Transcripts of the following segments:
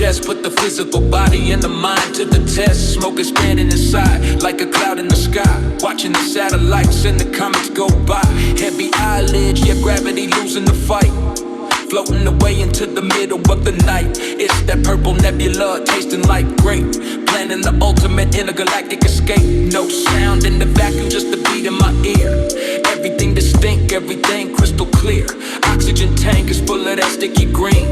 chest, put the physical body and the mind to the test. Smoke expanding inside like a cloud in the sky, watching the satellites and the comets go by. Heavy eyelids, yeah, gravity losing the fight, floating away into the middle of the night. It's that purple nebula, tasting like grape, planning the ultimate intergalactic escape. No sound in the vacuum, just the beat in my ear. Everything distinct, everything crystal clear. Oxygen tank is full of that sticky green,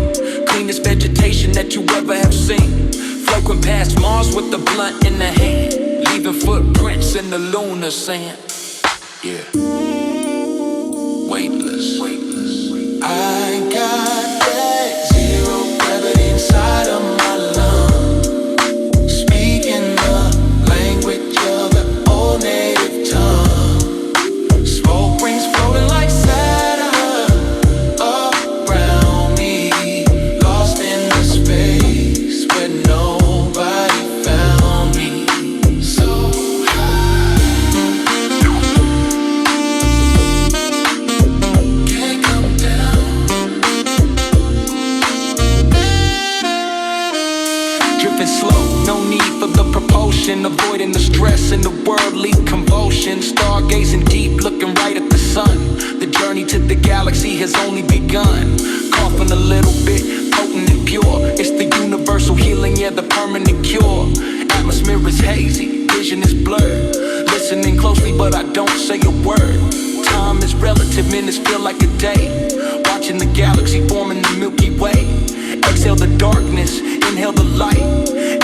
cleanest vegetation that you ever have seen. Floating past Mars with the blunt in the hand, leaving footprints in the lunar sand. Yeah, weightless. I got that zero gravity inside of my lungs, speaking the language of the old native tongue. Smoke rings floating like Saturn around me, lost in the space where nobody found me. So high, can't come down. Dripping slow, no need for the propulsion, avoiding the stress and the worldly convulsion. Stargazing deep, looking right at the sun. The journey to the galaxy has only begun. Coughing a little bit, potent and pure. It's the universal healing, yeah, the permanent cure. Atmosphere is hazy, vision is blurred. Listening closely, but I don't say a word. Time is relative, minutes feel like a day. Watching the galaxy forming the Milky Way. Exhale the darkness, inhale the light.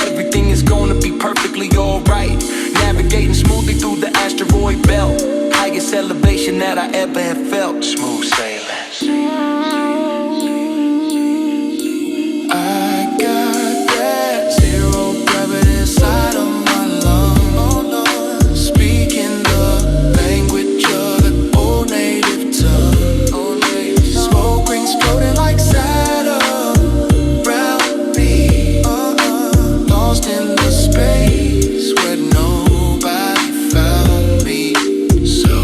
Everything is gonna be perfectly alright. Navigating smoothly through the asteroid belt. Highest elevation that I ever have felt. Smooth sailing. I got that zero gravity inside of my lungs, speaking the language of the old native tongue. Smoke rings floating like Saturn around me, lost in the space where nobody found me. So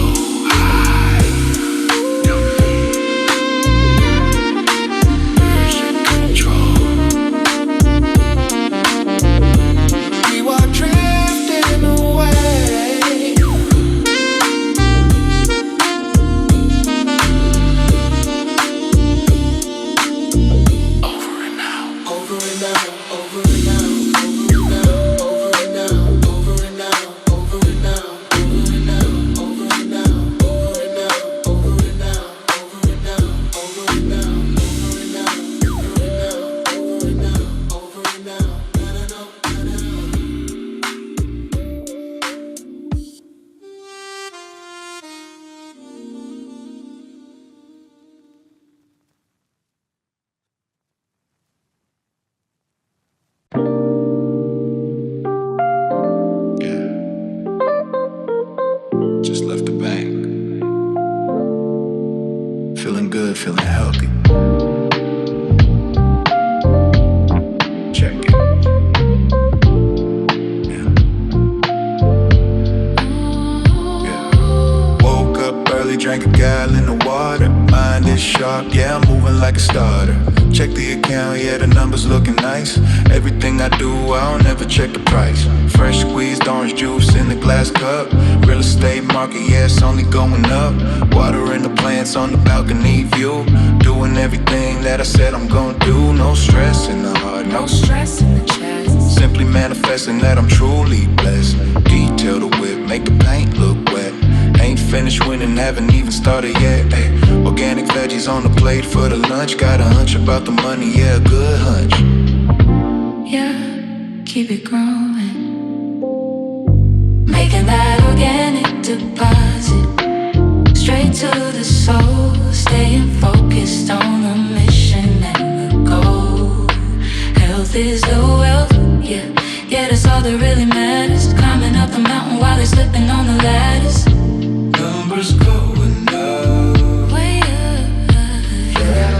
high, losing control. We were drifting away. Over and out, over and out, over and out, over and out, over and out, over and out, over and out, over and out, over and out, over and out, over and out, over and out, over and out, over and out, over and out, over and out, yeah, just left the bank. Feeling good, feeling healthy. Check it. Yeah. Yeah. Woke up early, drank a gallon of water. Mind is sharp, yeah, I'm moving like a starter. Check the account, yeah, the numbers looking nice. Everything I do, I don't ever check the price. Fresh squeezed orange juice in the glass cup. Real estate market, yeah, it's only going up. Watering the plants on the balcony view. Doing everything that I said I'm gonna do. No stress in the heart, no stress in the chest. Simply manifesting that I'm truly blessed. Detail the whip, make the paint look wet. Ain't finished winning, haven't even started yet. Ay, organic veggies on the plate for the lunch. Got a hunch about the money, yeah, a good hunch. Yeah, keep it growing. Making that organic deposit straight to the soul. Staying focused on the mission and the goal. Health is the wealth, yeah. Yeah, that's all that really matters. Climbing up the mountain while they're slipping on the ladders. Numbers going up, Way up, yeah.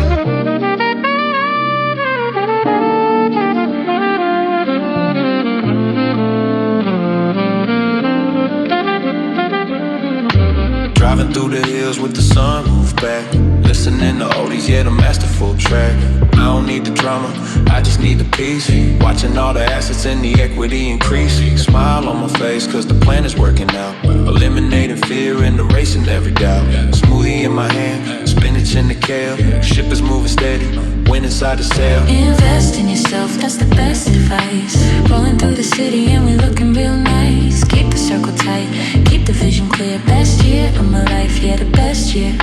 Driving through the hills with the sunroof back. Listening to oldies, yeah, the masterful track. I don't need the drama, I just need the peace. Watching all the assets and the equity increase. Smile on my face cause the plan is working out. Eliminating fear and erasing every doubt. Smoothie in my hand, spinach in the kale. Ship is moving steady, wind inside the sail. Invest in yourself, that's the best advice. Rolling through the city and we looking real nice. Keep the circle tight, keep the vision clear. Best year of my life, yeah, the best year.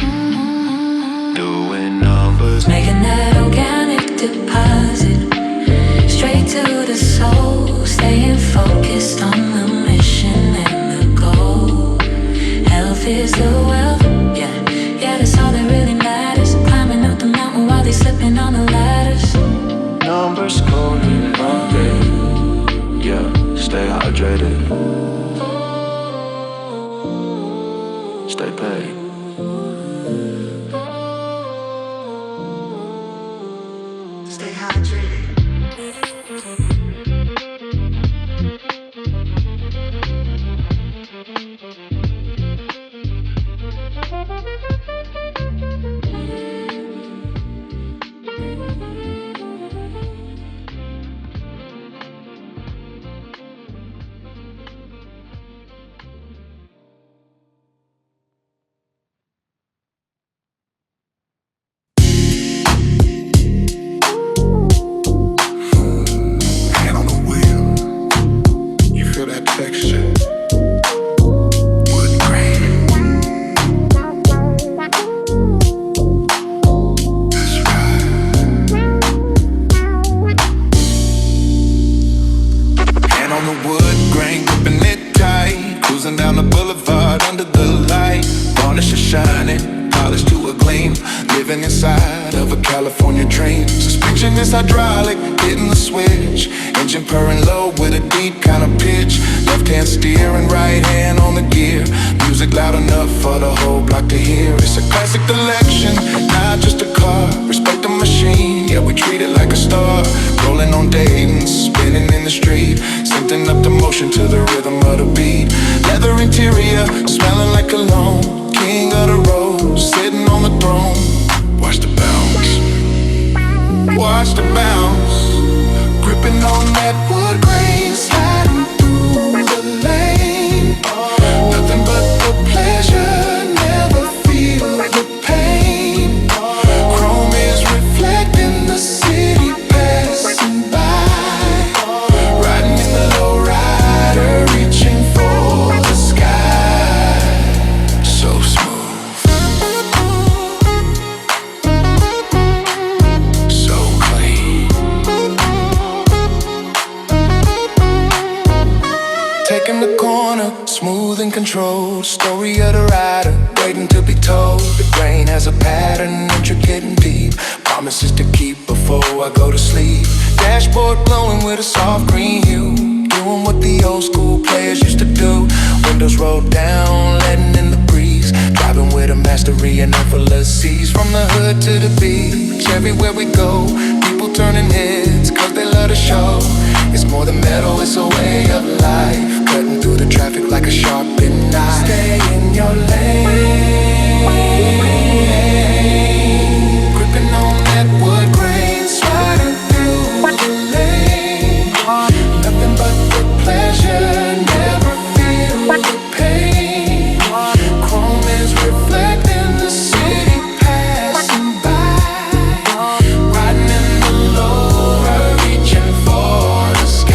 Doing numbers, making that organic deposit straight to the soul. Staying focused on the mission and the goal. Health is the wealth, yeah, yeah, that's all that really matters. Climbing up the mountain while they slipping on the ladders. numbers coding all day. Yeah, stay hydrated, stay paid. Stay hydrated. Hydraulic, hitting the switch. Engine purring low with a deep kind of pitch. Left hand steering, right hand on the gear. Music loud enough for the whole block to hear. It's a classic collection, not just a car. Respect the machine, yeah, we treat it like a star. Rolling on Dayton, spinning in the street. Syncing up the motion to the rhythm of the beat. Leather interior, smelling like cologne. King of the road, sitting on the throne. Watch the bounce, watch the bounce, gripping on that wood grain, sliding through the lane. Nothing but the pleasure, never feel the pain. Chrome is reflecting the city passing by. Riding in the low rider, reaching for the sky. So smooth, taking the corner, smooth and controlled. Story of the rider, waiting to be told. The brain has a pattern, intricate and deep. Promises to keep before I go to sleep. Dashboard glowing with a soft green hue. Doing what the old school players used to do. Windows rolled down, letting in the breeze. Driving with a mastery and effortless. From the hood to the beach, everywhere we go, people turning heads cause they love the show. It's more than metal, it's a way of life. Cutting through the traffic like a sharpened knife. Stay in your lane, gripping on that wood grain, sliding through the lane. Nothing but the pleasure, never feel the pain. Chrome is reflecting the city passing by. Riding in the lower, reaching for the sky.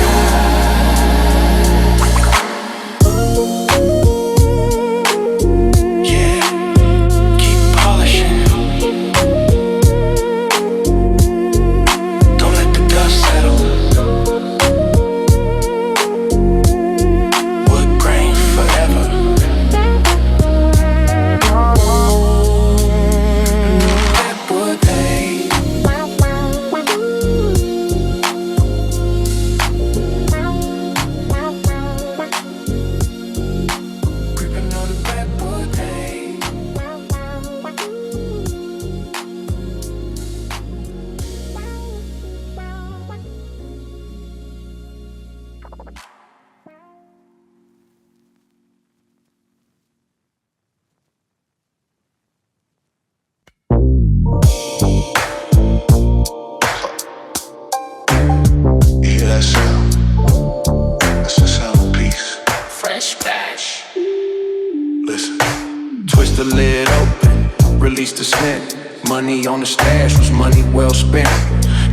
the lid open, release the scent. Money on the stash was money well spent.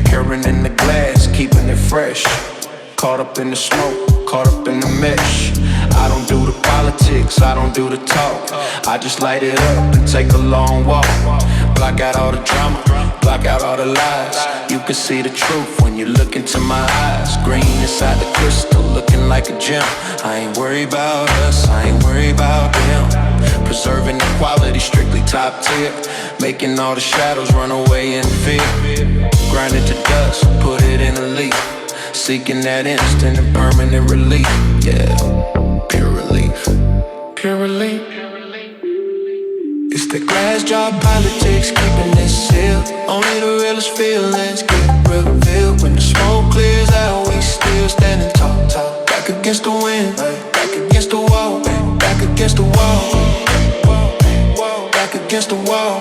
Pouring in the glass, keeping it fresh. Caught up in the smoke, caught up in the mesh. I don't do the politics, I don't do the talk. I just light it up and take a long walk. Block out all the drama, block out all the lies. You can see the truth when you look into my eyes. Green inside the crystal, looking like a gem. I ain't worried about us, I ain't worried about them. Preserving the quality, strictly top tier. Making all the shadows run away in fear. Grind it to dust, put it in a leaf. Seeking that instant and permanent relief. Yeah, pure relief. Pure relief. It's the glass jar politics, keeping it sealed. Only the realest feelings get revealed. When the smoke clears out, we still standing tall, tall. Back against the wind, back against the wall, back against the wall, back against the wall,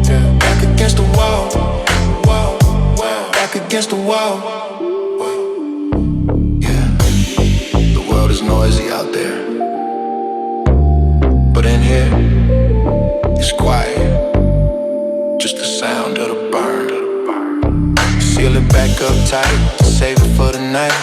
yeah, back against the wall, back against the wall. The world is noisy out there, but in here, it's quiet. Just the sound of the burn. Seal it back up tight, save it for the night.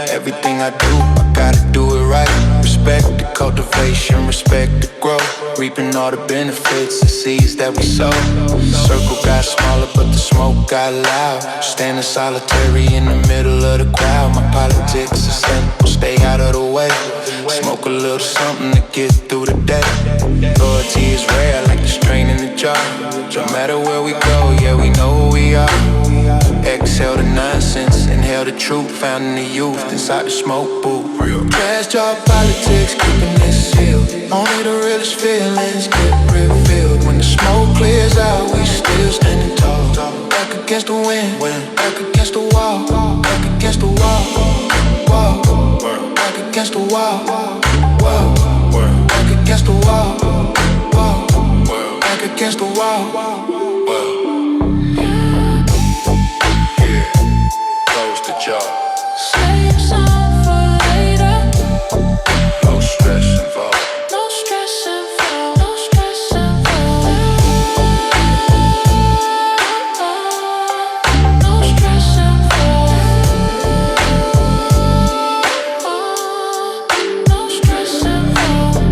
Everything I do, I gotta do it right. Respect the cultivation, respect the growth. Reaping all the benefits, the seeds that we sow. The circle got smaller, but the smoke got loud. Standing solitary in the middle of the crowd. My politics is simple, stay out of the way. Smoke a little something to get through the day. Loyalty is rare, like the strain in the jar. No matter where we go, yeah, we know who we are. Exhale the nonsense, inhale the truth. Found in the youth, inside the smoke booth. Glass jar politics, keeping it sealed. Only the realest feelings get revealed. When the smoke clears out, we still standing tall. Back against the wind, back against the wall, back against the wall, back against the wall, back against the wall, back against the wall. Yeah, close the jaw. Save some for later. No stress involved. No stress involved. No stress involved. No stress involved. No stress involved.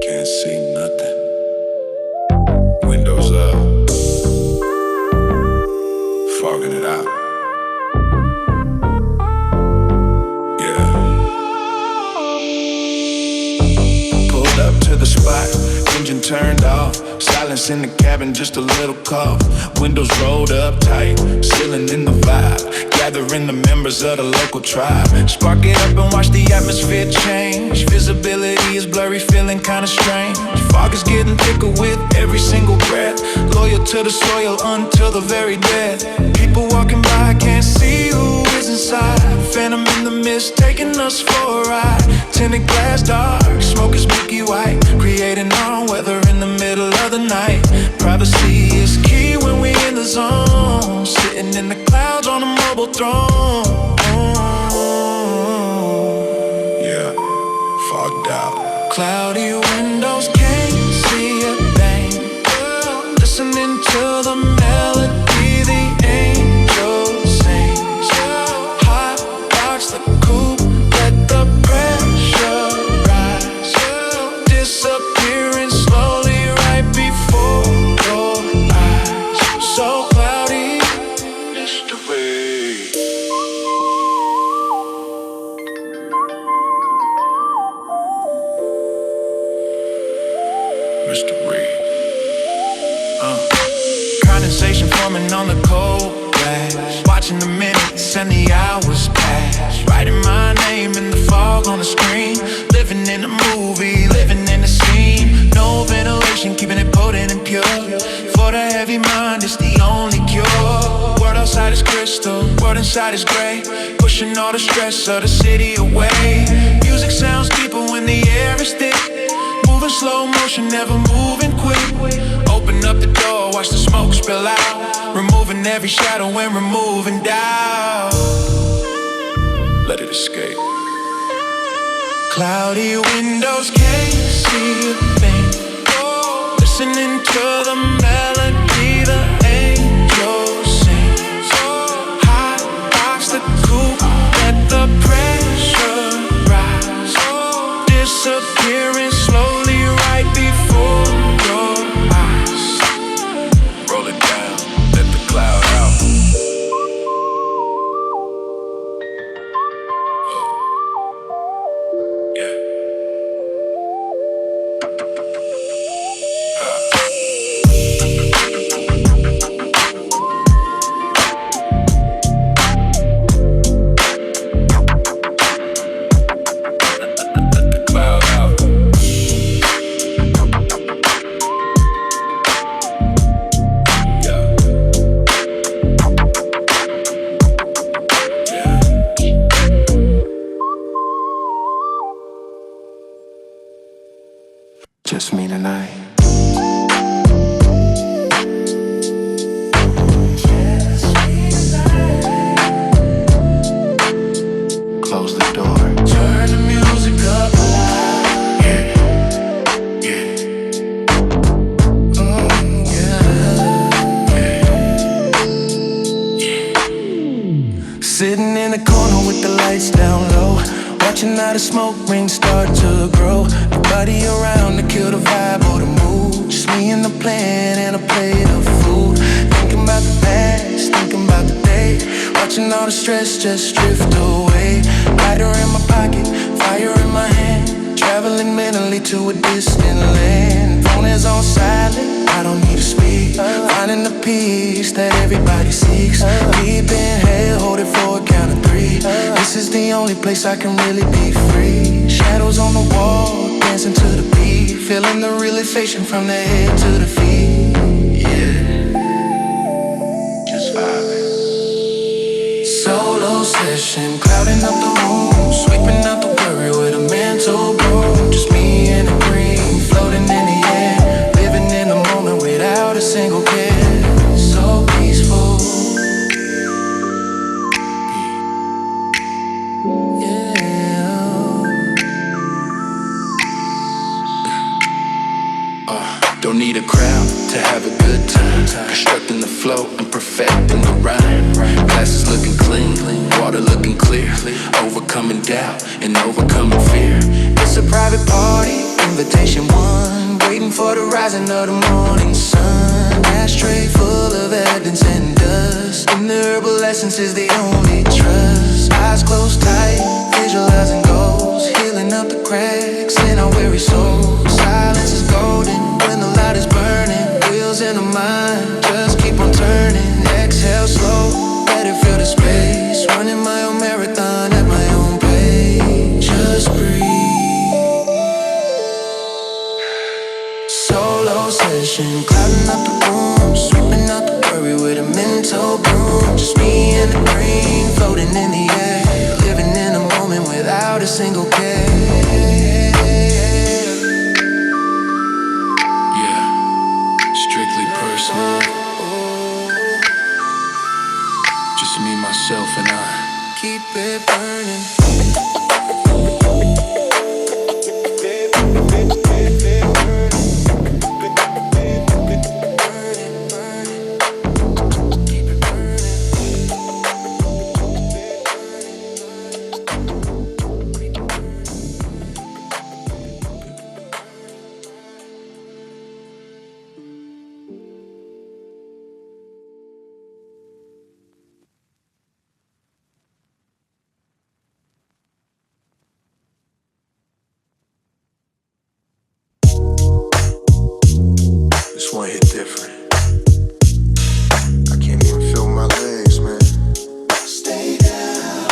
Can't see nothing. Windows up. Fogging it out. Yeah. Pulled up to the spot, engine turned off. Silence in the cabin, just a little cough. Windows rolled up tight, ceiling in the vibe. Gathering the members of the local tribe. Spark it up and watch the atmosphere change. Visibility is blurry, feeling kinda strange. Fog is getting thicker with every single breath. Loyal to the soil until the very death. People walking by, can't see who is inside. Phantom in the mist, taking us for a ride. Tinted glass dark, smoke is milky white. Creating our weather in the middle of the night. Privacy is key when we in the zone. Sitting in the clouds on a mobile throne. Yeah, fogged out. Cloudy windows, can't see a thing. Listening to the melody the angels sing. Hotbox the coupe, let the pressure rise. Disappearing slowly right before your eyes. So cloudy, mystery. Mystery. Condensation forming on the cold glass. Watching the minutes and the hours pass. Writing my name in the fog on the screen. Living in a movie, living in the scene. No ventilation, keeping it potent and pure. For the heavy mind, it's the only cure. World outside is crystal, world inside is gray. Pushing all the stress of the city away. Music sounds deeper when the air is thick. Moving slow motion, never moving quick. Open up the door, watch the smoke spill out. Removing every shadow and removing doubt. Let it escape. Cloudy windows, can't see a thing. Listening to the melody the angels sing. Hotbox the coupe, let the pressure rise. Disappearing slowly right before your eyes. Roll it down, let the cloud out. Yeah. Just me tonight. Close the door. Turn the music up loud. Yeah, yeah. Yeah. Sitting in the corner with the lights down low, watching how the smoke rings start to grow. Nobody around to kill the vibe or the mood. Just me and the plan and a plate of food. Thinking about the past, thinking about the day, watching all the stress just drift away. Lighter in my pocket, fire in my hand, traveling mentally to a distant land. Phone is on silent, I don't need to speak. Finding the peace that everybody seeks. Deep inhale, hold it for a count of 3. This is the only place I can really be free. Shadows on the wall, dancing to the beat, feeling the realization from the head to the feet. Yeah, just vibing. Solo session, clouding up the room, sweeping out the worry with a mental broom. Just me and the green, floating in the air, living in the moment without a single care. So peaceful. Don't need a crowd to have a good time. Constructing the flow and perfecting the rhyme. Glasses looking clean, water looking clear. Overcoming doubt and overcoming fear. It's a private party, invitation one, waiting for the rising of the morning sun. Ashtray full of evidence and dust, and the herbal essence is the only trust. Eyes closed tight, visualizing goals, healing up the cracks in our weary souls. Silence is golden when the light is burning. Wheels in the mind, just keep on turning. Exhale slow, let it fill the space. Running my own marathon at my own pace. Just breathe. Solo session, clouding up the room, sweeping out the worry with a mental broom. Just me and the green, floating in the air, living in a moment without a single care. Just me, myself, and I. Keep it burning. This one hit different. I can't even feel my legs, man. Stay down.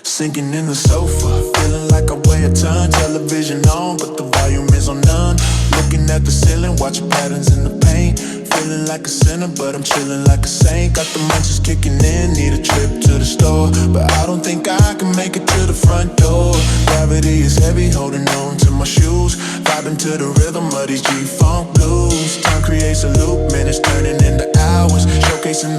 Sinking in the sofa, feeling like I weigh a ton. Television on, but the volume is on none. Looking at the ceiling, watching patterns in the paint. Feeling like a sinner, but I'm chilling like a saint. Got the munchies kicking in, need a trip to the store, but I don't think I can make it to the front door. Gravity is heavy, holding on to my shoes, vibing to the rhythm of these G-Funk blues. Time creates a loop, minutes turning into hours, showcasing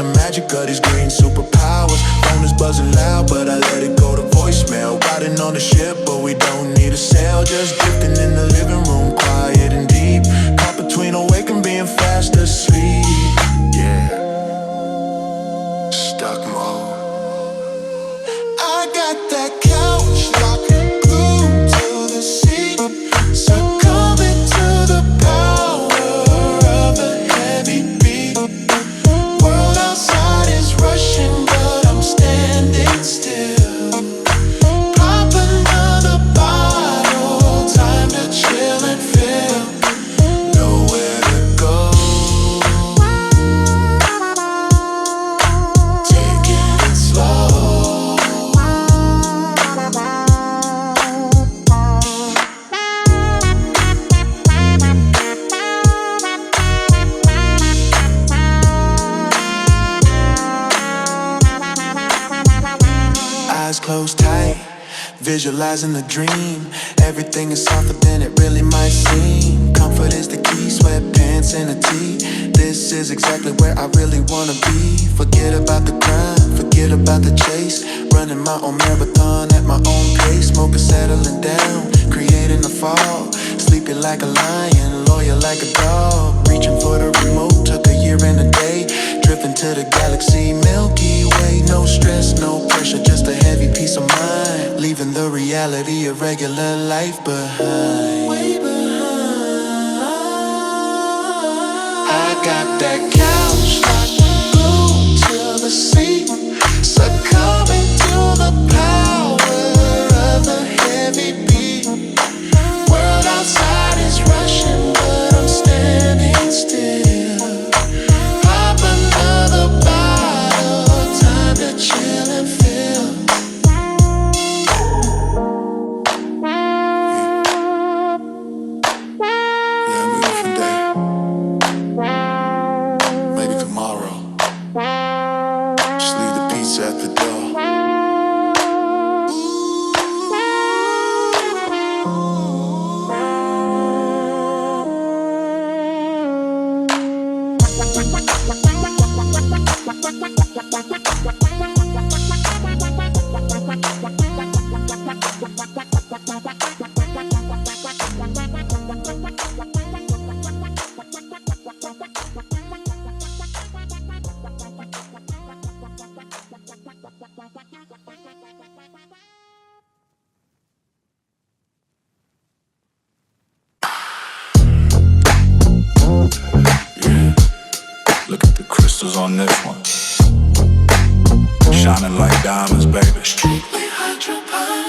Got these green superpowers. Phone is buzzing loud, but I let it go to voicemail. Riding on the ship, but we don't need a sail. Just drifting in the living room, quiet and deep. Caught between awake and being fast asleep. Yeah, stuck mode. I got that couch locked, glued to the seat, succumbing to the power of the heavy beat. World outside is rushing, but I'm standing still. Pop another bottle, time to chill and feel. Nowhere to go, taking it slow. Eyes closed tight, visualizing the dream. Everything is softer than it really might seem. Comfort is the key, sweatpants and a tee. This is exactly where I really wanna be. Forget about the grind, forget about the chase. Running my own marathon at my own pace. Smoking, settling down, creating a fall. Sleeping like a lion, loyal like a dog. Reaching for the remote, took a year and a day. Drifting to the galaxy, Milky Way. No stress, no pressure, just a heavy peace of mind. Leaving the reality of regular life behind. Way behind. I got that couch locked, glued to the seat, succumbing to the power of the heavy beat. World outside is rushing, but I'm standing still. Pop another bottle, time to chill and feel. Yeah, I'm a different day. Maybe tomorrow. Just leave the pizza at the door. Look at the crystals on this one, shining like diamonds, baby.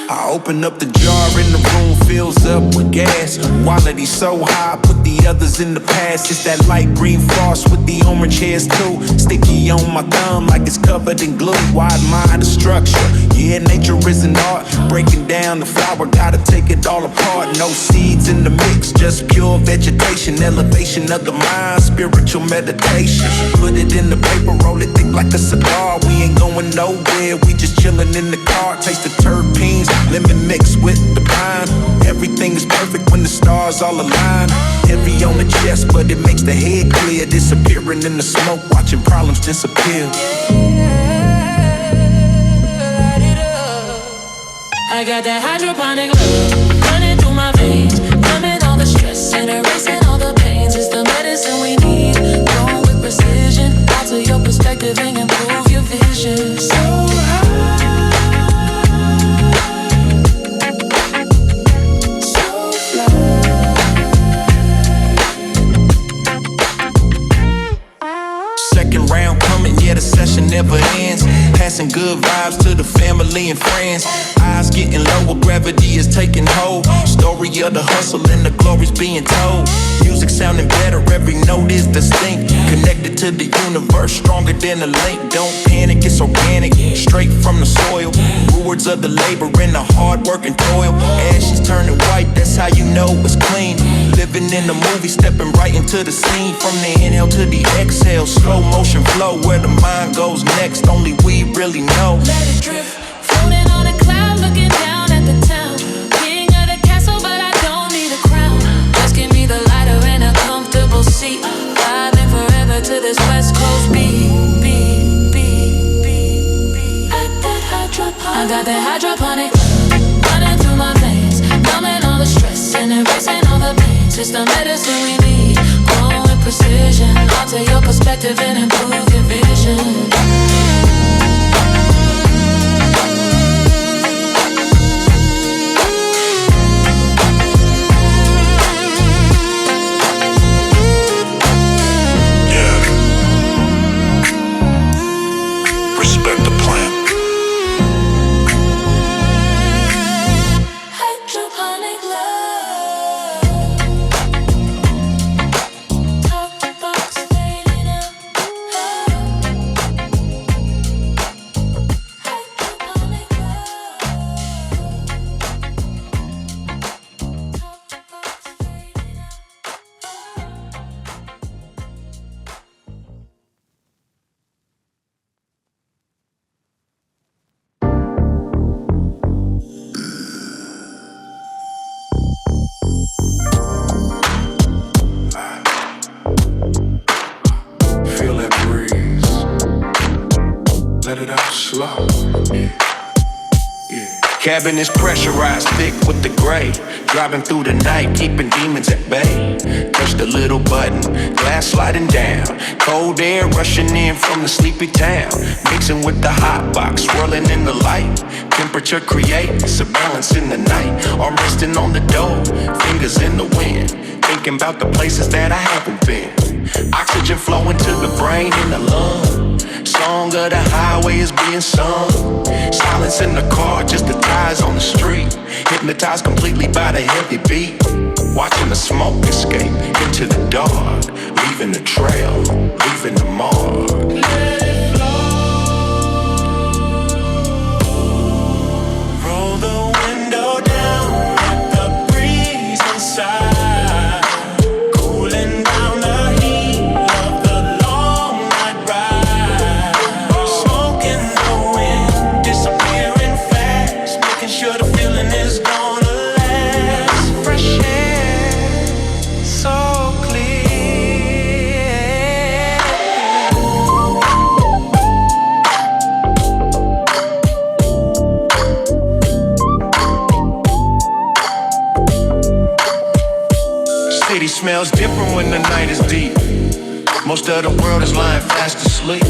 I open up the jar and the room fills up with gas. Quality so high, I put the others in the past. It's that light green frost with the orange hairs too. Sticky on my thumb like it's covered in glue. Why admire the structure? Yeah, nature is an art. Breaking down the flower, gotta take it all apart. No seeds in the mix, just pure vegetation. Elevation of the mind, spiritual meditation. Put it in the paper, roll it thick like a cigar. We ain't going nowhere, we just chilling in the car. Taste the terpenes, lemon mixed with the pine. Everything is perfect when the stars all align. Heavy on the chest, but it makes the head clear. Disappearing in the smoke, watching problems disappear. I got that hydroponic love running through my veins, numbing all the stress and erasing all the pains. It's the medicine we need, going with precision. Alter your perspective and improve your vision. So yeah, the session never ends. Passing good vibes to the family and friends. Eyes getting lower, gravity is taking hold. Story of the hustle and the glory's being told. Music sounding better, every note is distinct. Connected to the universe, stronger than a link. Don't panic, it's organic, straight from the soil. Rewards of the labor and the hard work and toil. Ashes turning white, that's how you know it's clean. Living in the movie, stepping right into the scene. From the inhale to the exhale, slow motion flow. Where the mind goes next, only we really know. Let it drift, floating on a cloud, looking down at the town. King of the castle, but I don't need a crown. Just give me the lighter. Seat, vibing forever to this West Coast beat. that hydroponic running through my veins, numbing all the stress and erasing all the pain. It's the medicine we need, growing with precision. Alter your perspective and improve your vision. Respect the plant. Hydroponic love. Hotbox fading out. Hydroponic love. Hotbox fading out. Feel that breeze. Let it out slow. Yeah. Cabin is pressurized, thick with the gray. Driving through the night, keeping demons at bay. Touch the little button, glass sliding down. Cold air rushing in from the sleepy town. Mixing with the hotbox, swirling in the light. Temperature creates a balance in the night. Arm resting on the door, fingers in the wind. Thinking about the places that I haven't been. Oxygen flowing to the brain and the lung. Song of the highway is being sung. Silence in the car, just the tires on the street. Hypnotized completely by the heavy beat. Watching the smoke escape into the dark. Leaving the trail, leaving the mark. Let it flow. Roll the window down, let the breeze inside. Cooling down the heat of the long night ride. Smoking the wind, disappearing fast. Making sure the feeling is gonna last. Fresh air, so clear. City smells different when the night is deep. Most of the world is lying fast asleep.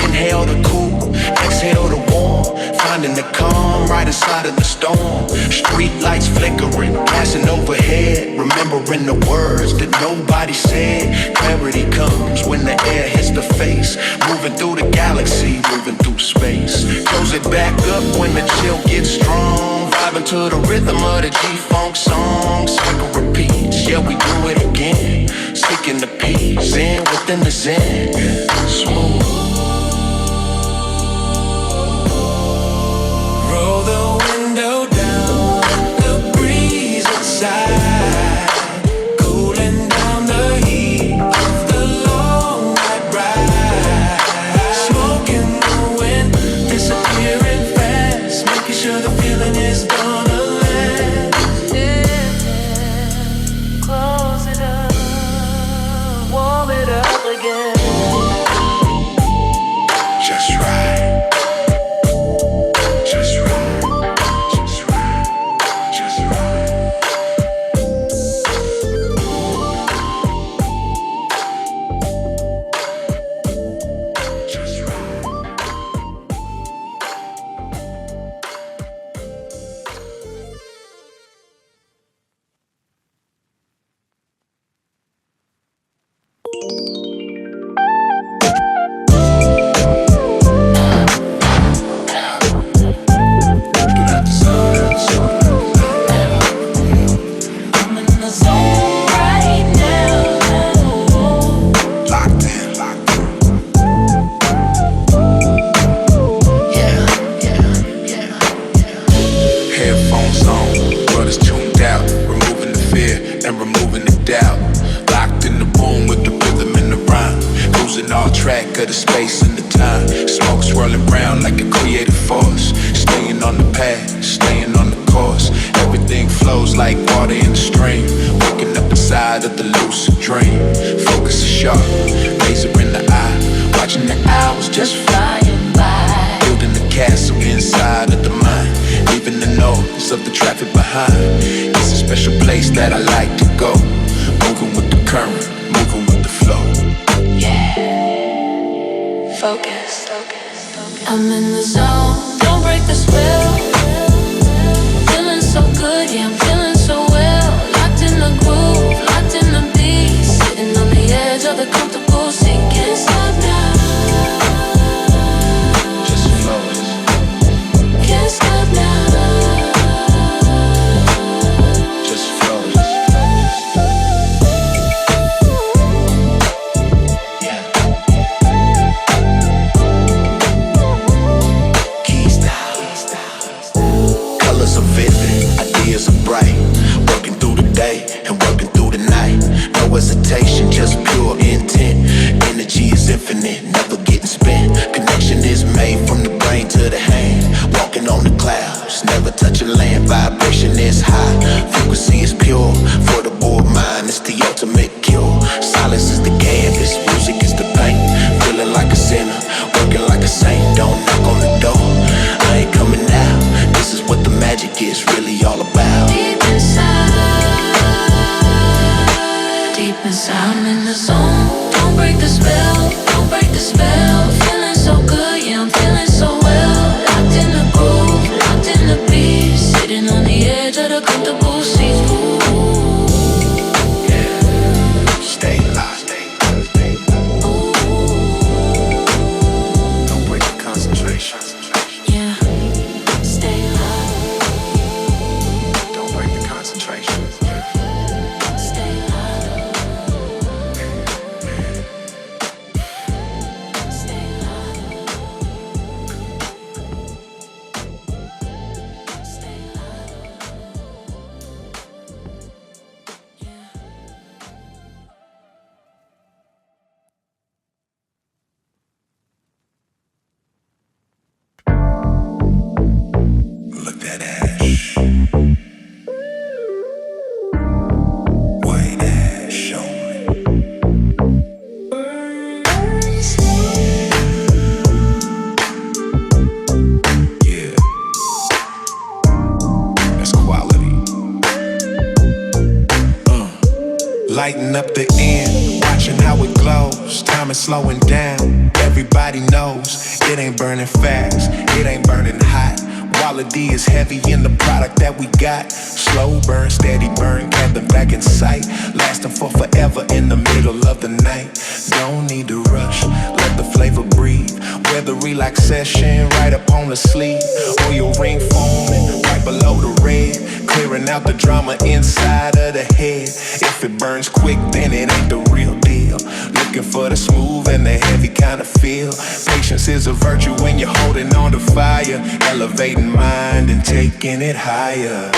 Inhale the cool, exhale the warm. Finding the calm right inside of the storm. Street lights flickering, passing overhead. Remembering the words that nobody said. Clarity comes when the air hits the face. Moving through the galaxy, moving through space. Close it back up when the chill gets strong. Vibing to the rhythm of the G-Funk song. Cycle repeats, yeah, we do it again. Seeking the peace in within the zen. Smooth. Roll the window down, let the breeze inside. Cooling down the heat of the long night ride. Smoking the wind, disappearing fast. Making sure the feeling is gonna last. Yeah, close it up, warm it up again. Just right. Just right. Just right. Just right. Just right. I'm in the zone right now. Locked in, locked in. Headphones on, brothers tuned out. Removing the fear and removing the doubt. Locked in the room with the rhythm and the rhyme. Losing all track of the space and the time. Smoke swirling round like a creative force. Staying on the path, staying on the course. Everything flows like water in the stream. Waking up inside of the lucid dream. Focus is sharp, laser in the eye. Watching the hours just flying by. Building the castle inside of the mind. noise of the traffic behind. It's a special place that I like to go. Moving with the current, moving with the flow. Yeah. Focus. I'm in the zone. Don't break the spell. Feeling so good, yeah, I'm feeling so well. Locked in the groove, locked in the beat. Sitting on the edge of the comfortable seat. Can't stop now. Just flow. Can't stop now. Just flow. Yeah. Keys down. Colors are vivid, ideas are bright. Working through the day and working through the night. No hesitation, just pure intent. Energy is infinite, never getting spent. Connection is made from the brain to the hand. Walking on the clouds, never touching land. Vibration is high, frequency is pure. For the bored mind, it's the ultimate cure. Silence is the canvas, music is the paint. Feeling like a sinner, working like a saint. Don't knock on the door, I ain't coming out. This is what the magic is really all about. Deep inside, I'm in the zone. Don't break the spell, don't break the spell. Feeling so good, yeah, I'm feeling so well. Locked in the groove, locked in the beat. Sitting on the edge of the comfortable seat. Yeah, stay locked. Don't break the concentration. Yeah, stay low. Don't break the concentration. Stay low. Stay low. Stay low. Yeah. Look that ash. White ash showing. Yeah, that's quality. Lighting up the end, watching how it glows. Time is slowing down. Everybody knows it ain't burning fast, it ain't burning hot. Quality is heavy in the product that we got. Slow burn, steady burn, got them back in sight. Lasting for forever in the middle of the night. Don't need to rush, let the flavor breathe. Wear the relaxation right up on the sleeve. Oil ring foaming right below the red. Clearing out the drama inside of the head. If it burns quick, then it ain't the real deal. Looking for the smooth and the heavy kind of feel. Patience is a virtue when you're holding on to fire. Elevating mind and taking it higher.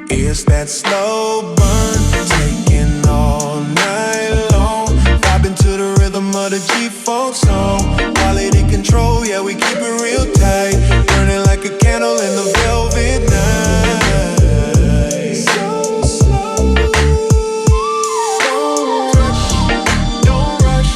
It's that slow burn, taking all night long. Vibing to the rhythm of the G-Funk song. Quality control, yeah, we keep it real tight. Burning like a candle in the velvet night. So slow. Don't rush, don't rush.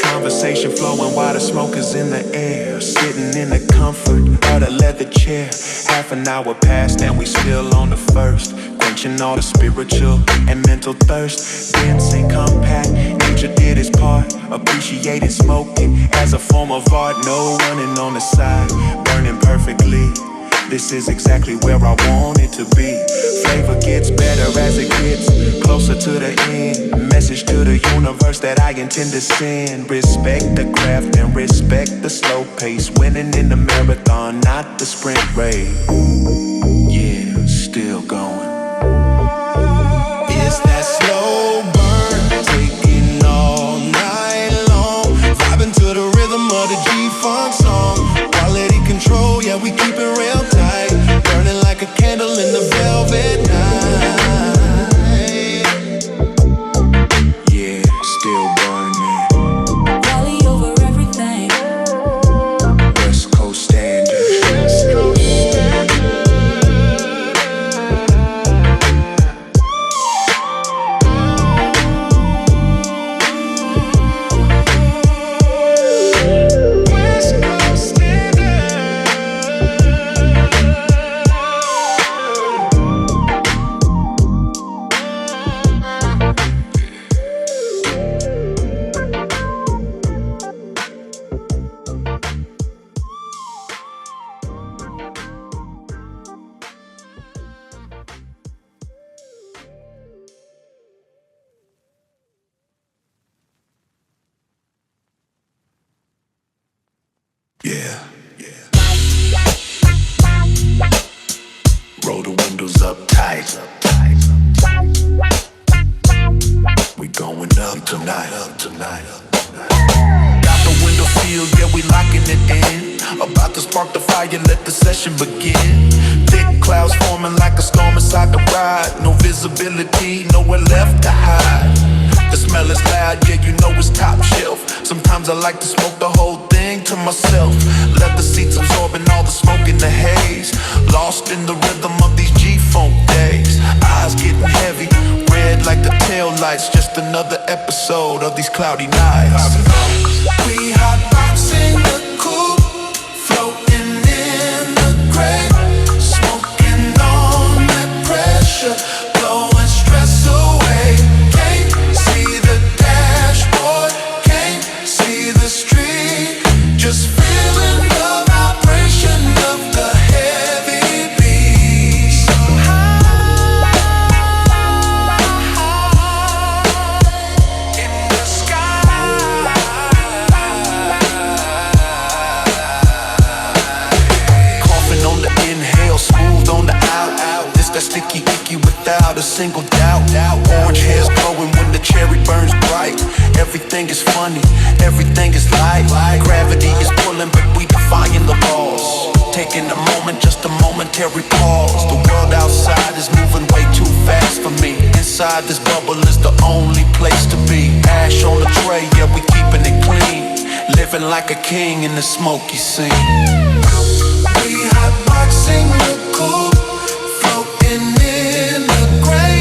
Conversation flowing while the smoke is in the air. Sitting in the comfort of the leather chair. Half an hour passed and we still on the first. Quenching all the spiritual and mental thirst. Dancing compact, nature did its part. Appreciated smoking as a form of art. No running on the side, burning perfectly. This is exactly where I want it to be. Flavor gets better as it gets closer to the end. Message to the universe that I intend to send. Respect the craft and respect the slow pace. Winning in the marathon, not the sprint race. Yeah, still going. It's that slow burn, taking all night long. Vibing to the rhythm of the G-Funk song. Quality control, yeah, we keep it real tight. Burning like a candle in the velvet night. Yeah, still burning. Valley over everything. West Coast standard. West Coast standard. Yeah, yeah. Roll the windows up tight. We going up tonight, up tonight. Got the window sealed, yeah, we locking it in. About to spark the fire, let the session begin. Thick clouds forming like a storm inside the ride. No visibility, nowhere left to hide. The smell is loud, yeah, you know it's top shelf. Sometimes I like to smoke the whole thing to myself. Let the seats absorbing all the smoke in the haze. Lost in the rhythm of these G-funk days. Eyes getting heavy, red like the tail lights. Just another episode of these cloudy nights. We hotboxing the coupe, floating in the gray, smoking on that pressure, blowing stress away. Can't see the dashboard, can't see the street, just feeling the vibration of the heavy beat. So high in the sky. Coughing on the inhale, smooth on the out. This that sticky icky without a single doubt. Orange hair's glowing when the cherry burns bright. Everything is funny, everything is light. Gravity is pulling, but we defying the laws. Taking a moment, just a momentary pause. The world outside is moving way too fast for me. Inside this bubble is the only place to be. Ash on the tray, yeah, we keeping it clean. Living like a king in the smoky scene. We hotboxing the coupe, floating in the gray,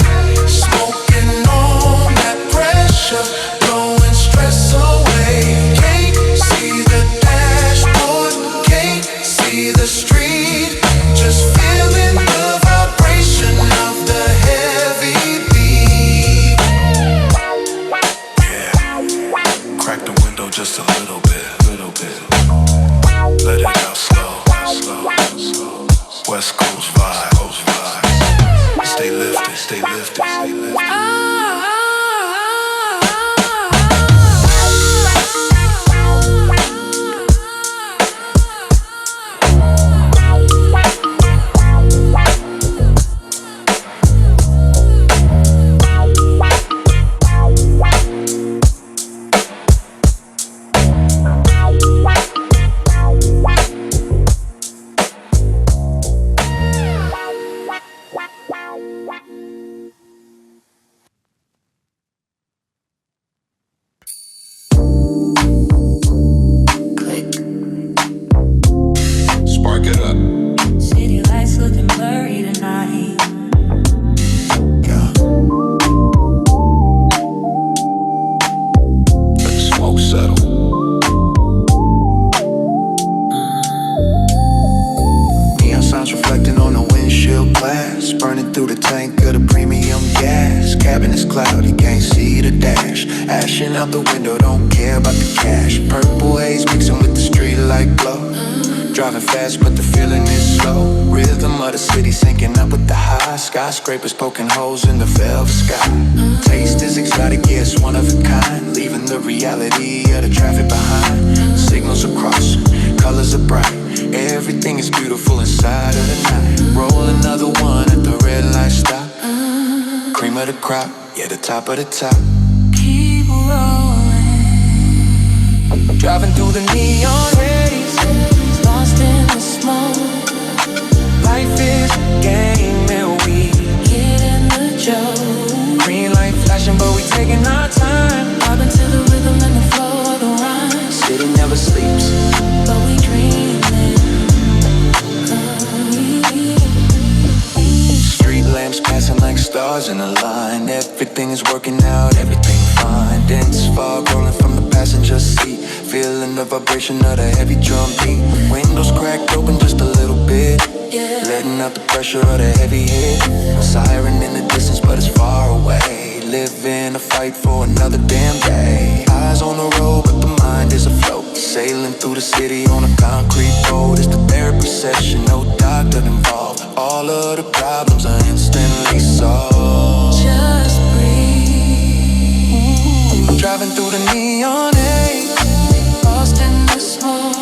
smoking on that pressure, blowing stress away. Can't see the dashboard, can't see the street, just feeling the vibration of the heavy beat. Yeah, crack the window just a little bit, little bit. Let it out slow, slow, slow. West Coast vibe, Coast vibe. Stay lifted, stay lifted, stay lifted. Spark it up. City lights looking blurry tonight. Yeah. Let the smoke settle. Neon signs reflecting on the windshield glass, burning through the tank of the premium gas. Cabin is cloudy, can't see the dash. Ashing out the window, don't care about the cash. Purple haze mixing with the street light glow. Driving fast, but the feeling is slow. Rhythm of the city syncing up with the high. Skyscrapers poking holes in the velvet sky. Taste is exotic, yes, one of a kind. Leaving the reality of the traffic behind. Signals are crossing, colors are bright. Everything is beautiful inside of the night. Roll another one at the red light stop. Cream of the crop, yeah, the top of the top. Keep rolling. Driving through the neon rays, Lost in the smoke. life is a game and we Get in the joke. green light flashing, but we taking our time. Vibing to the rhythm and the flow of the rhyme. City never sleeps. But we dreaming. Street lamps passing like stars in a line. Everything is working out, everything fine. Dense fog rolling from the passenger seat. Feeling the vibration of the heavy drum beat. Windows cracked open just a little bit. Yeah. Letting out the pressure of the heavy hit. Siren in the distance, but it's far away. Living a fight for another damn day. Eyes on the road, but the mind is afloat. Sailing through the city on a concrete road. It's the therapy session, no doctor involved. All of the problems are instantly solved. Just breathe. Driving through the neon haze, Lost in the smoke.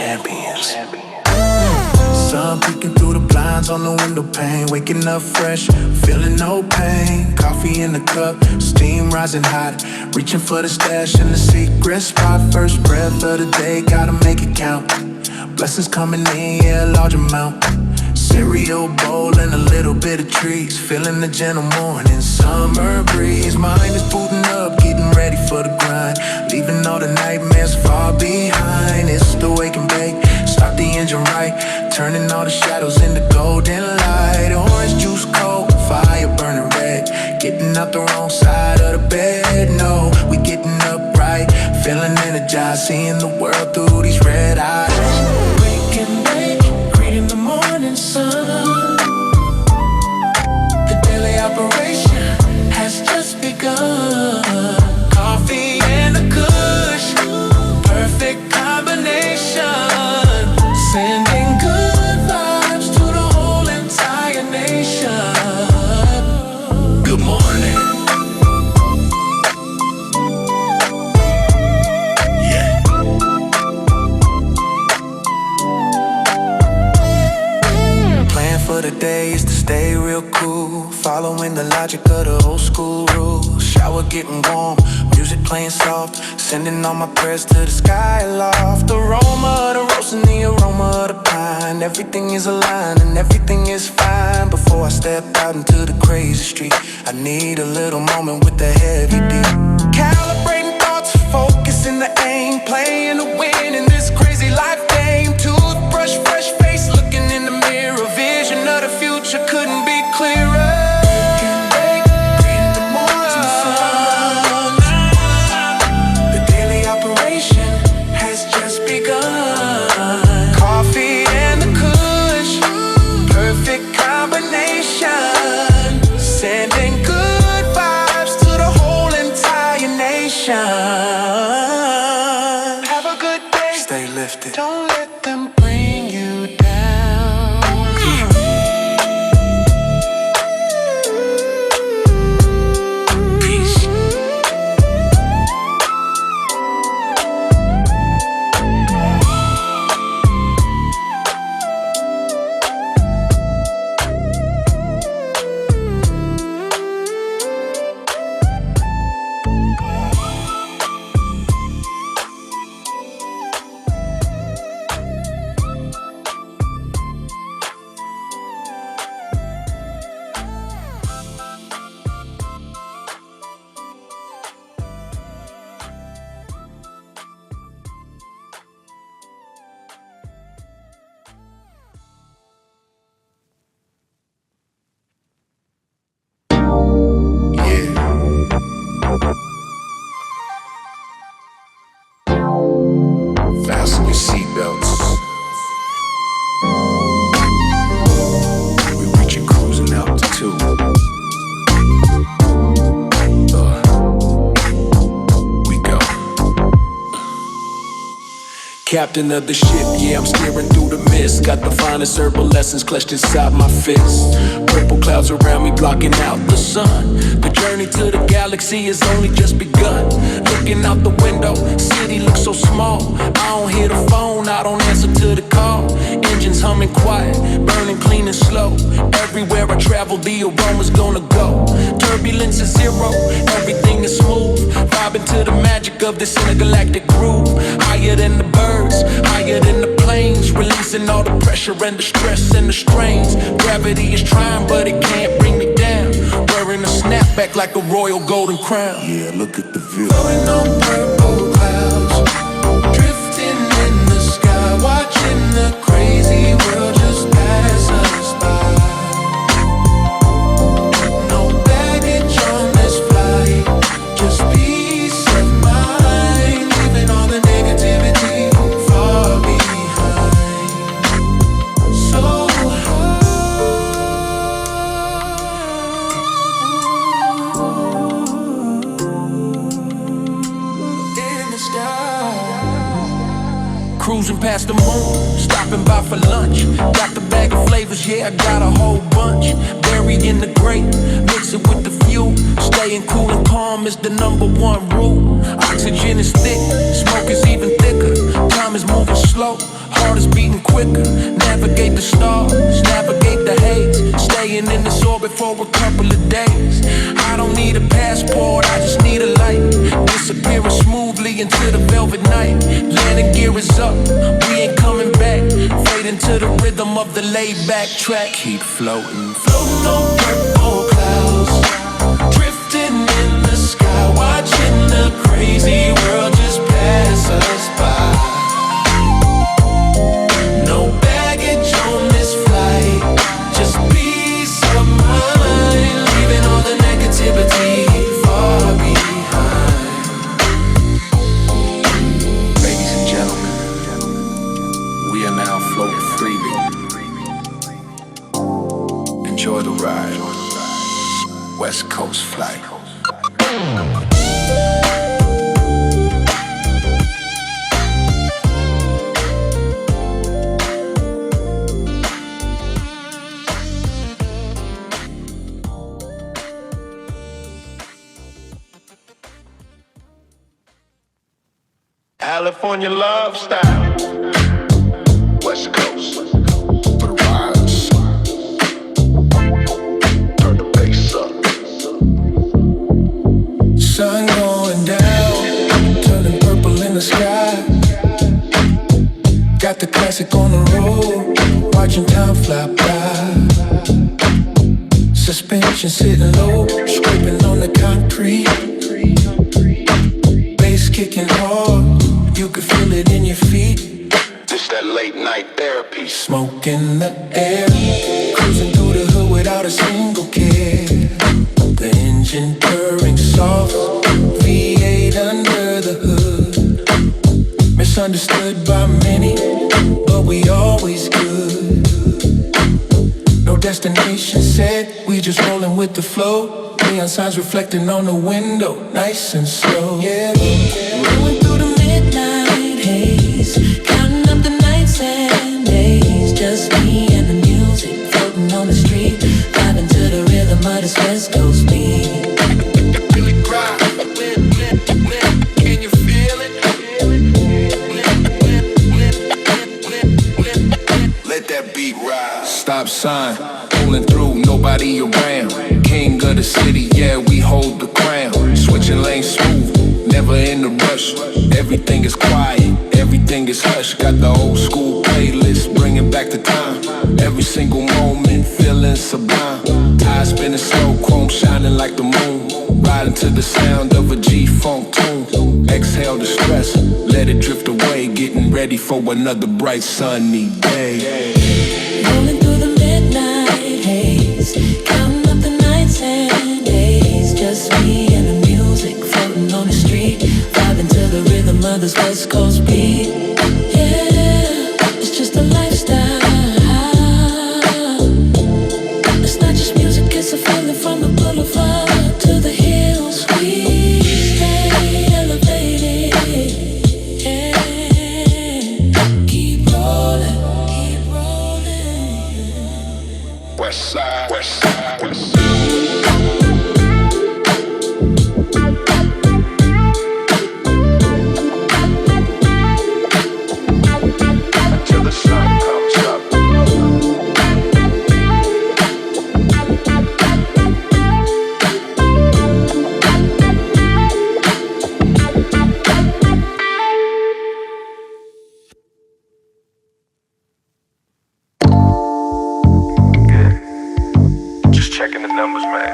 champions. Sun peeking through the blinds on the window pane. Waking up fresh, feeling no pain. Coffee in the cup, steam rising hot. Reaching for the stash in the secret spot. First breath of the day, gotta make it count. Blessings coming in, yeah, a large amount. Cereal bowl and a little bit of treats. Feeling the gentle morning summer breeze. Mind is booting up, getting ready for the grind. Leaving all the nightmares far behind. It's the wake and bake, start the engine right. Turning all the shadows into golden light. Orange juice cold, fire burning red. Getting out the wrong side of the bed. No, we getting up right. Feeling energized, seeing the world through these red eyes. Wake and bake, greeting the morning sun. The daily operation has just begun. Coffee and a kush, perfect combination. Sending good vibes to the whole entire nation. Good morning. Yeah. Plan for the day is to stay real cool. Following the logic of the old school rules. Shower getting warm, music playing soft. Sending all my prayers to the sky aloft. The aroma of the rose and the aroma of the pine. Everything is aligned and everything is fine. Before I step out into the crazy street, I need a little moment with the heavy beat. Calibrating thoughts, focusing the aim. Playing to win in this crazy life game. Toothbrush, fresh face, looking in the mirror. Vision of the future couldn't be clearer. Have a good day. Stay lifted. Don't let them bring you down. Peace. Fasten your seatbelts. We're reaching cruising altitude. We go. Captain of the ship, yeah, I'm steering through the mist. Got the finest herbal lessons clutched inside my fist. Purple clouds around me blocking out the sun. The journey to the galaxy has only just begun. Looking out the window, city looks so small. I don't hear the phone, I don't answer to the call. Engines humming quiet, burning clean and slow. Everywhere I travel, the aroma's gonna go. Turbulence is zero, everything is smooth. Vibing to the magic of this intergalactic groove. Higher than the birds, higher than the planes. Releasing all the pressure and the stress and the strains. Gravity is trying, but it can't bring me down. Wearing a snapback like a royal golden crown. Yeah, look at the view. Blowing on purple clouds, drifting in the sky, watching the crazy world just pass us by. No baggage on this flight, just peace of mind, leaving all the negativity far behind. So in the sky, cruising past the moon, stopping by for lunch. Got the bag of flavors, yeah, I got a whole bunch. Buried in the grape, mix it with the fuel. Staying cool and calm is the #1 rule. Oxygen is thick, smoke is even thicker. Time is moving slow, heart is beating quicker. Navigate the stars, navigate the haze. Staying in this orbit for a couple of days. I don't need a passport, I just need a light. Disappearing smoothly into the velvet night. Landing gear is up, we ain't coming back. Fade into the rhythm of the laid-back track. Keep floating, floating on purple clouds, drifting in the sky, watching the crazy world just pass us by. No baggage on this flight, just peace of mind, leaving all the negativity far behind. Ladies and gentlemen, we are now floating freely. Enjoy the ride. West Coast flight. California love style. West Coast. For the rise. Turn the bass up. Sun going down, turning purple in the sky. Got the classic on the road, watching time fly by. Suspension sitting low, scraping on the concrete. Bass kicking hard, you can feel it in your feet. This that late night therapy. Smoke in the air, cruising through the hood without a single care. The engine purring soft, V8 under the hood. Misunderstood by many, but we always good. No destination set, we just rolling with the flow. Neon signs reflecting on the window, nice and slow. Yeah, rolling through the midnight haze, counting up the nights and days. Just me and the music, floating on the street, vibing to the rhythm of this West Coast beat. Really cry, can you feel it? Let that beat rise. Stop sign, pulling through, nobody around. King of the city, yeah, we hold the crown. Switching lanes smooth, never in a rush. Everything is quiet, everything is hush. Got the old school playlist, bringing back the time. Every single moment, feeling sublime. Eyes spinning slow, chrome shining like the moon. Riding to the sound of a G-funk tune. Exhale the stress, let it drift away. Getting ready for another bright sunny day. Rolling through the midnight haze, counting up the nights and days. Just me and the music, floating on the street, vibing to the rhythm of this West Coast beat. Yeah, it's just a lifestyle. It's not just music, it's a feeling from the boulevard to the hills. We stay elevated. Yeah, keep rolling, keep rolling. West side, west side, west side. Until the sun comes up. Just checking the numbers, man.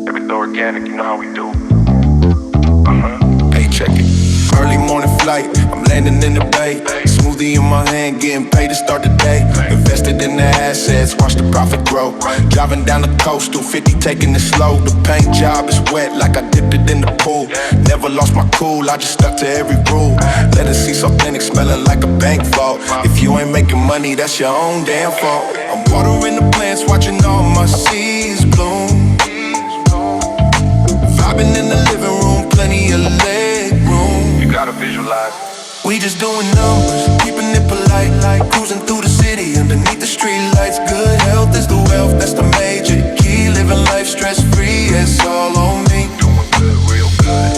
Everything organic, you know how we do. Hey, check it. Early morning flight, I'm landing in the bay. Smoothie in my hand, getting paid to start the day. Invested in the assets, watch the profit grow. Driving down the coast, 250, taking it slow. The paint job is wet, like I dipped it in the pool. Never lost my cool, I just stuck to every rule. Let it cease authentic, smelling like a bank vault. If you ain't making money, that's your own damn fault. I'm watering the plants, watching all my seeds bloom. Vibing in the living room, plenty of leg room. You gotta visualize. We just doing numbers, keeping it polite, like cruising through the city underneath the street lights. Good health is the wealth, that's the major key. Living life stress free, it's all on me. Doing good, real good.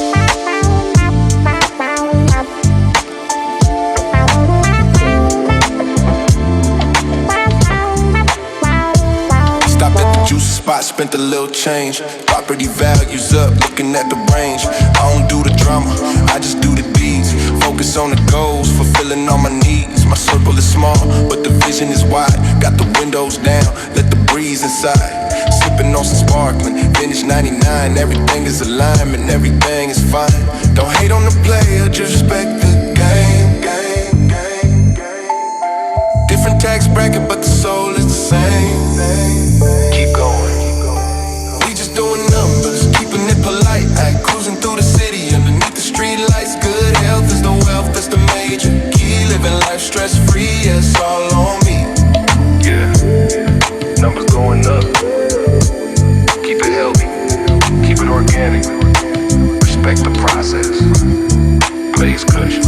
spent a little change. Property values up, looking at the range. I don't do the drama, I just do the deeds. Focus on the goals, fulfilling all my needs. My circle is small, but the vision is wide. Got the windows down, let the breeze inside. Sipping on some sparkling, vintage 99. Everything is alignment, everything is fine. Don't hate on the player, just respect the game. Different tax bracket, but the soul is the same. Keep going. We just doing numbers, keeping it polite. Like cruising through the city underneath the street lights. Good health is the wealth, that's the major key. Living life stress-free, yeah, it's all on me. Yeah, numbers going up. Keep it healthy, keep it organic. Respect the process. Blaze Kush.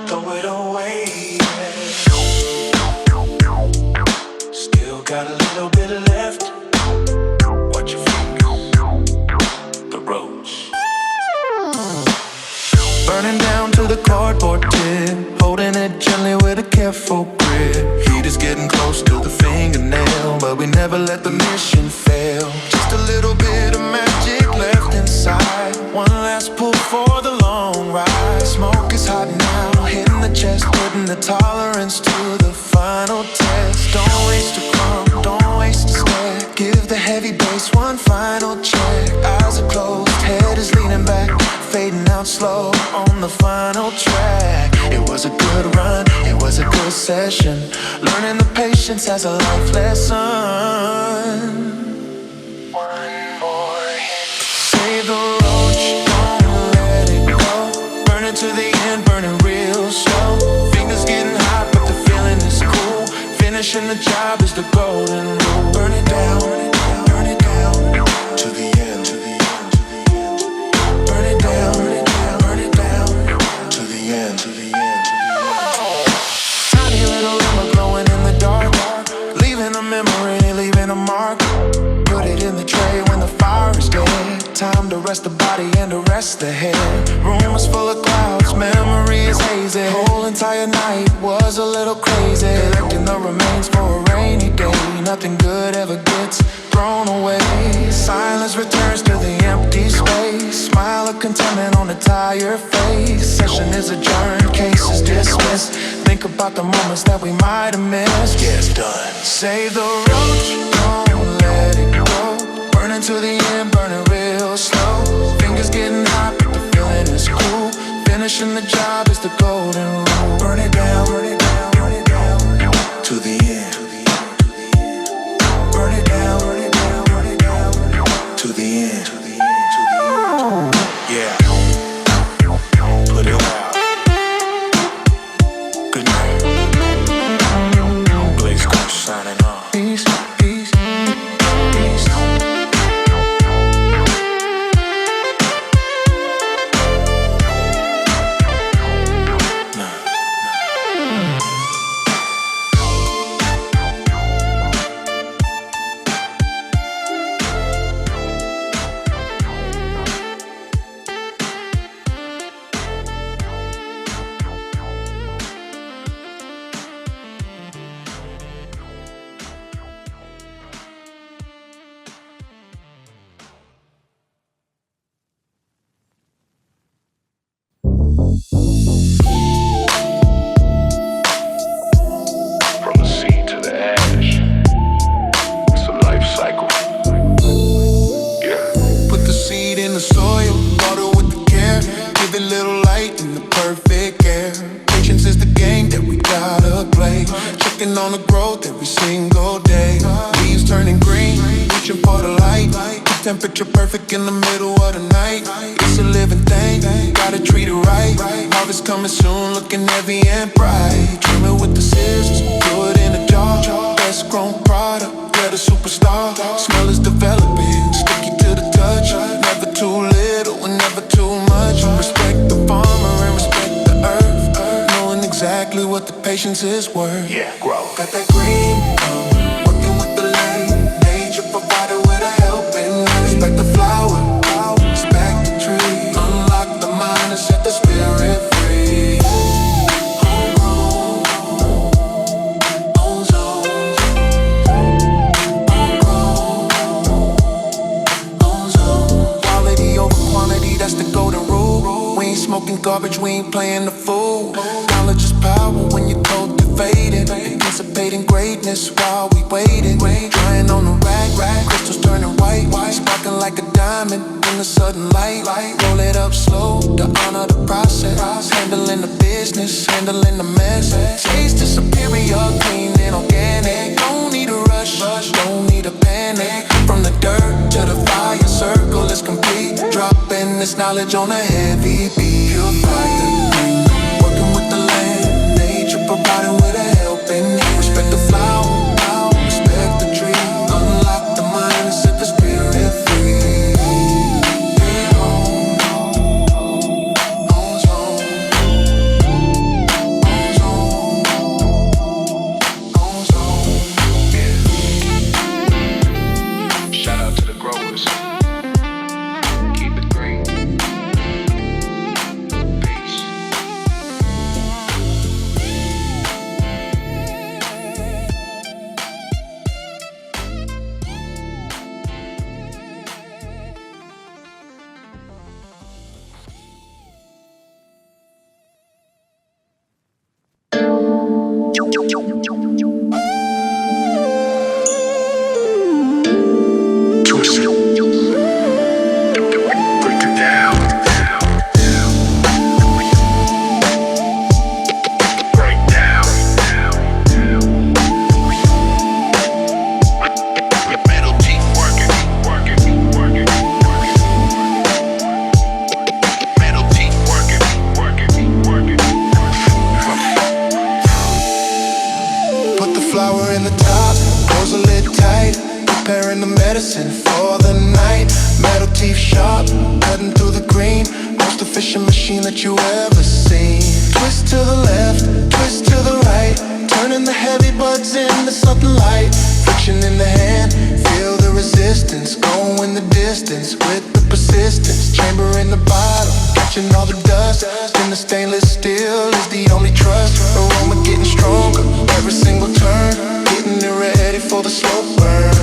Throw it away. Still got a little bit left. Watch your fingers, the roads. Burning down to the cardboard tip, holding it gently with a careful grip. Heat is getting close to the fingernail, but we never let the mission fail. Just a little bit of magic left inside. One last pull for the long ride. Smoke is hot now, hitting the chest, putting the tolerance to the final test. Don't waste a crumb, don't waste a stare. Give the heavy bass one final check. Eyes are closed, head is leaning back, fading out slow on the final track. It was a good run, it was a good session. Learning the patience as a life lesson. One more hit. Save the roach, don't let it go. Burning to the end, burning real slow. Fingers getting hot, but the feeling is cool. Finishing the job is the golden rule. Burn it down, burn it down, burn it down. To the end, to the end, to the end. Burn it down, burn it down, burn it down. To the end, to the end, to the end. Tiny little ember glowing in the dark, leaving a memory, leaving a mark. Put it in the tray when the fire is dead. Time to rest the body and to rest the head. Room is full of clouds, memory is hazy. Whole entire night was a little crazy. Collecting the remains for a rainy day. Nothing good ever gets thrown away. Silence returns to the empty space. Smile of contentment on a tired face. Session is adjourned, case is dismissed. Think about the moments that we might have missed. Yeah, it's done. Save the roach, don't let it go. Burning to the end, burning real slow. Fingers getting hot, but the feeling is cool. Finishing the job is the golden rule. Burn it down, burn it down, burn it down. To the end, to the end, to the end. Burn it down, burn it down, burn it down. To the end, to the end, to the end. Yeah. Put it out. Good night. Blaze Kush signing off. Peace, peace, peace. From the seed to the ash. It's a life cycle. Yeah. Put the seed in the soil, water with the care. Give it little light in the perfect air. Patience is the game that we gotta play. Checking on the growth every single day. Leaves turning green, reaching for the light. Temperature perfect in the middle of the night. It's a living thing, gotta treat it right. Harvest coming soon, looking heavy and bright. Trim it with the scissors, throw it in a jar. Best grown product, yeah, the superstar. Smell is developing, sticky to the touch. Never too little and never too much. Respect the farmer and respect the earth, knowing exactly what the patience is worth. Yeah, grow. Got that green thumb, working with the land. Nature provided with a helping hand. Respect the flower, respect the tree. Unlock the mind and set the spirit free. Homegrown, ozone. Homegrown, ozone. Quality over quantity, that's the golden rule. We ain't smoking garbage, we ain't playing the fool. Knowledge is power when you're cultivated. Anticipating greatness while we waiting. Drying on the rag, crystals turning white. Sparking like a diamond in the sudden light. Roll it up slow to honor the process. Handling the business, handling the mess. Taste is superior, clean and organic. Don't need a rush, don't need a panic. From the dirt to the fire, circle is complete. Dropping this knowledge on a heavy beat. Purify the thing, working with the land. Nature providing with a helping hand. Respect the flower, respect the tree. Unlock the mind and set the spirit free. Yeah, ozone, ozone. Shout out to the growers. Keep it green. Peace. Twist it. Break it down. Break down. Metal teeth working. Metal teeth working. Put the flower in the top, close the lid tight. Preparing the medicine for the night. Metal teeth sharp, cutting through the green. Most efficient machine that you ever seen. Twist to the left, twist to the right. Turning the heavy buds into something light. Friction in the hand, feel the resistance. Going the distance with the persistence. Chamber in the bottom, catching all the dust. Then the stainless steel is the only trust. Aroma getting stronger, every single turn. Getting it ready for the slow burn.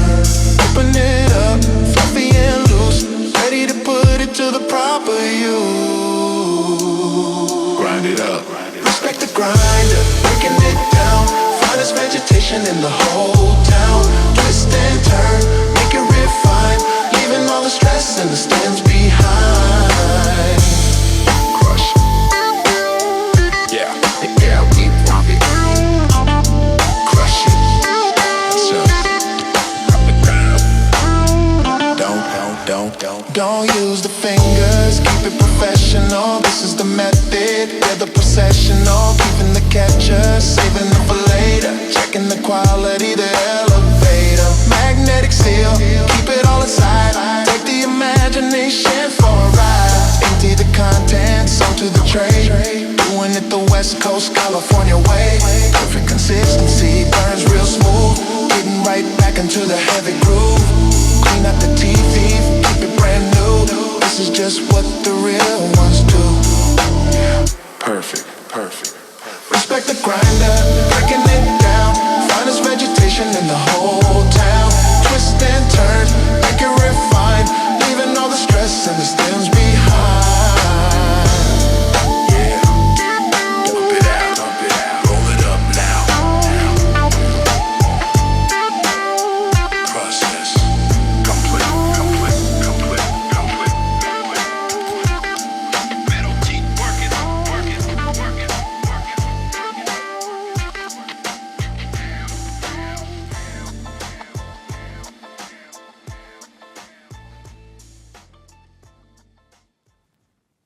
Open it up, fluffy and loose. Ready to put it to the proper use. Grind it up. Respect the grinder, breaking it down. Finest vegetation in the whole town. Twist and turn, make it refined. Leaving all the stress and the stems behind. Crush. Yeah. Yeah, we pump it. Crush it. So, don't use the fingers, keep it professional. This is the method, they're the processional. Keeping the catcher, saving them for later. Checking the quality, the elevator. Magnetic seal, keep it all inside. Take the imagination for a ride. Empty the contents onto the tray. Doing it the West Coast, California way. Perfect consistency, burns real smooth. Getting right back into the heavy groove. Clean up the teeth, keep it brand new. This is just what